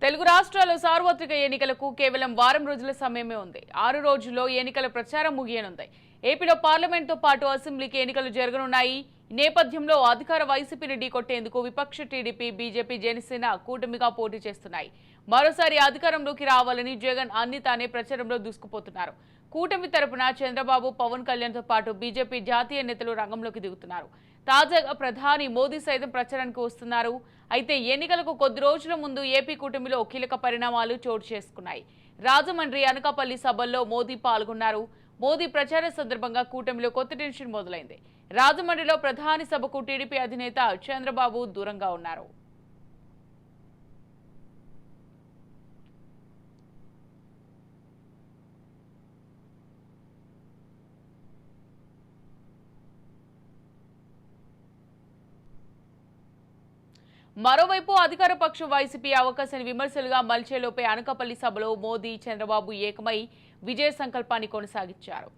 తెలుగు రాష్ట్రాల్లో సార్వత్రిక ఎన్నికలకు కేవలం వారం రోజుల సమయమే ఉంది. 6 రోజుల్లో ఎన్నికల ప్రచారం ముగియనుంది. ఏపీలో పార్లమెంట్తో పాటు అసెంబ్లీకి ఎన్నికలు జరగనున్నాయి. ఈ నేపథ్యంలో అధికార వైసీపీని ఢీకొట్టేందుకు విపక్ష టీడీపీ, బీజేపీ, జనసేన కూటమిగా పోటీ చేస్తున్నాయి. మరోసారి అధికారంలోకి రావాలని జగన్ అన్ని తానే ప్రచారంలో దూసుకుపోతున్నారు. కూటమి తరపున చంద్రబాబు, పవన్ కళ్యాణ్తో పాటు బీజేపీ జాతీయ నేతలు రంగంలోకి దిగుతున్నారు. తాజాగా ప్రధాని మోదీ సైతం ప్రచారానికి వస్తున్నారు. అయితే ఎన్నికలకు కొద్ది రోజుల ముందు ఏపీ కూటమిలో కీలక పరిణామాలు చోటు చేసుకున్నాయి. రాజమండ్రి, అనకాపల్లి సభల్లో మోదీ పాల్గొన్నారు. మోదీ ప్రచార సందర్భంగా కూటమిలో కొత్త టెన్షన్ మొదలైంది. రాజమండ్రిలో ప్రధాని సభకు టీడీపీ అధినేత చంద్రబాబు దూరంగా ఉన్నారు. మరోవైపు అధికార పక్షం వైసీపీ అవకాశాన్ని విమర్శలుగా మలిచేలోపే అనకాపల్లి సభలో మోదీ, చంద్రబాబు ఏకమై విజయ సంకల్పాన్ని కొనసాగించారు.